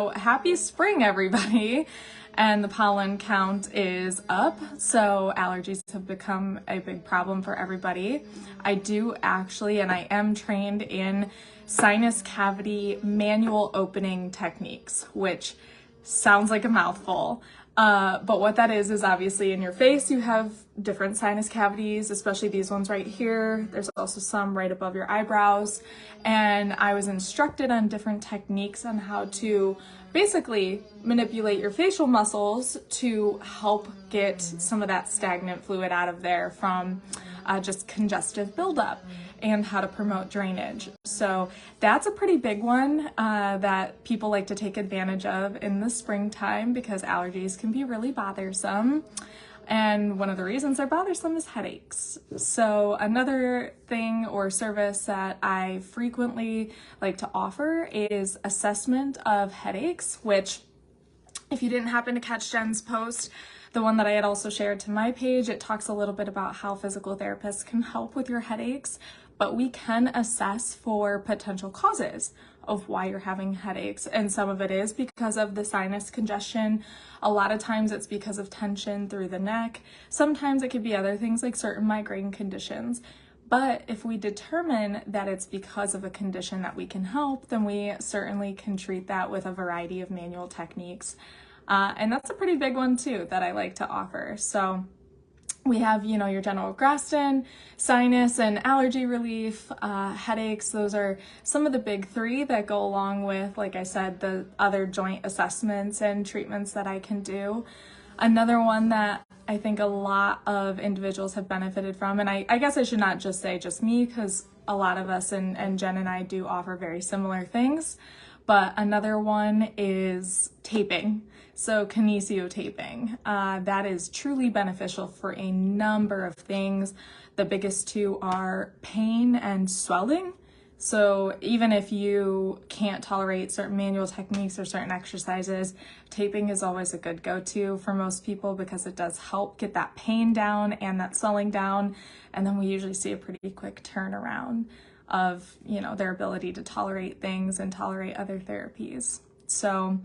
Happy spring, everybody. And the pollen count is up, so allergies have become a big problem for everybody. I do actually, and I am trained in sinus cavity manual opening techniques, which sounds like a mouthful. But what that is obviously in your face, you have different sinus cavities, especially these ones right here. There's also some right above your eyebrows. And I was instructed on different techniques on how to basically manipulate your facial muscles to help get some of that stagnant fluid out of there from just congestive buildup, and how to promote drainage. So that's a pretty big one that people like to take advantage of in the springtime because allergies can be really bothersome. And one of the reasons they're bothersome is headaches. So another thing or service that I frequently like to offer is assessment of headaches, which if you didn't happen to catch Jen's post, the one that I had also shared to my page, it talks a little bit about how physical therapists can help with your headaches, but we can assess for potential causes of why you're having headaches. And some of it is because of the sinus congestion. A lot of times it's because of tension through the neck. Sometimes it could be other things like certain migraine conditions. But if we determine that it's because of a condition that we can help, then we certainly can treat that with a variety of manual techniques. And that's a pretty big one too that I like to offer. So we have, your general Graston, sinus and allergy relief, headaches. Those are some of the big three that go along with, like I said, the other joint assessments and treatments that I can do. Another one that I think a lot of individuals have benefited from, and I guess I should not just say just me, because a lot of us and Jen and I do offer very similar things, but another one is taping. So kinesio taping, that is truly beneficial for a number of things. The biggest two are pain and swelling. So even if you can't tolerate certain manual techniques or certain exercises, taping is always a good go-to for most people because it does help get that pain down and that swelling down. And then we usually see a pretty quick turnaround of, their ability to tolerate things and tolerate other therapies. So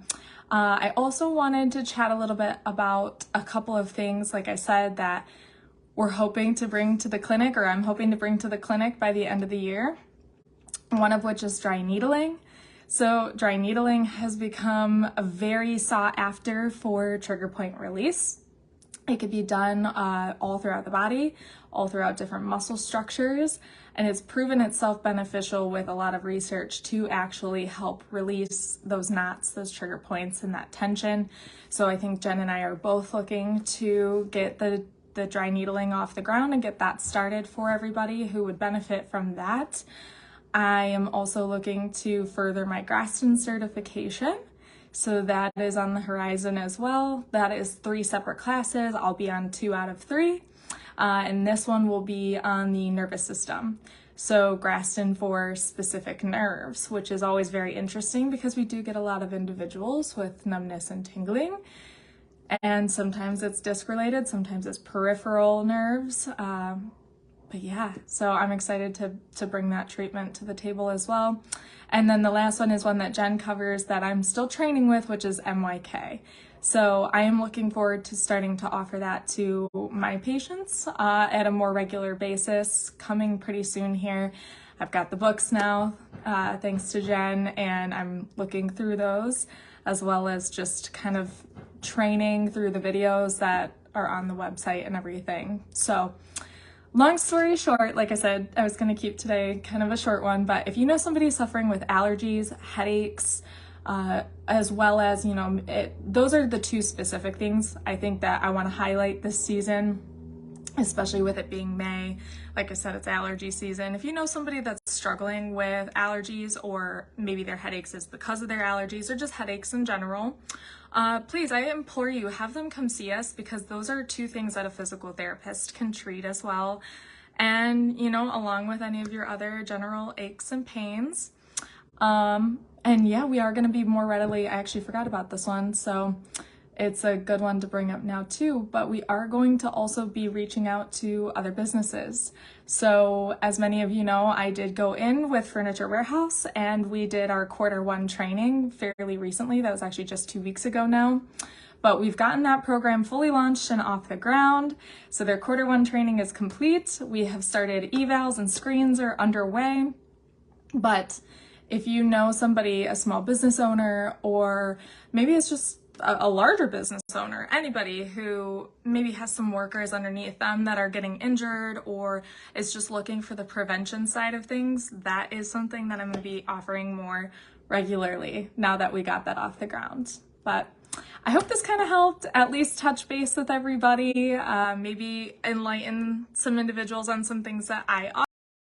I also wanted to chat a little bit about a couple of things, like I said, that we're hoping to bring to the clinic, or I'm hoping to bring to the clinic by the end of the year. One of which is dry needling. So dry needling has become a very sought after for trigger point release. It could be done all throughout the body, all throughout different muscle structures, and it's proven itself beneficial with a lot of research to actually help release those knots, those trigger points, and that tension. So I think Jen and I are both looking to get the dry needling off the ground and get that started for everybody who would benefit from that. I am also looking to further my Graston certification. So that is on the horizon as well. That is 3 separate classes. I'll be on 2 out of 3. And this one will be on the nervous system. So Graston for specific nerves, which is always very interesting because we do get a lot of individuals with numbness and tingling. And sometimes it's disc related, sometimes it's peripheral nerves. But yeah, so I'm excited to bring that treatment to the table as well. And then the last one is one that Jen covers that I'm still training with, which is MYK. So I am looking forward to starting to offer that to my patients at a more regular basis, coming pretty soon here. I've got the books now, thanks to Jen, and I'm looking through those, as well as just kind of training through the videos that are on the website and everything. So long story short, like I said, I was going to keep today kind of a short one, but if you know somebody suffering with allergies, headaches, as well as, those are the 2 specific things I think that I want to highlight this season, especially with it being May. Like I said, it's allergy season. If you know somebody that's struggling with allergies, or maybe their headaches is because of their allergies or just headaches in general, please, I implore you, have them come see us, because those are 2 things that a physical therapist can treat as well. And, along with any of your other general aches and pains. And yeah, we are going to be more readily, I actually forgot about this one. So it's a good one to bring up now too, but we are going to also be reaching out to other businesses. So as many of you know, I did go in with Furniture Warehouse and we did our Q1 training fairly recently. That was actually just 2 weeks ago now. But we've gotten that program fully launched and off the ground. So their Q1 training is complete. We have started evals and screens are underway. But if you know somebody, a small business owner, or maybe it's just a larger business owner, anybody who maybe has some workers underneath them that are getting injured or is just looking for the prevention side of things, that is something that I'm going to be offering more regularly now that we got that off the ground. But I hope this kind of helped at least touch base with everybody, maybe enlighten some individuals on some things that I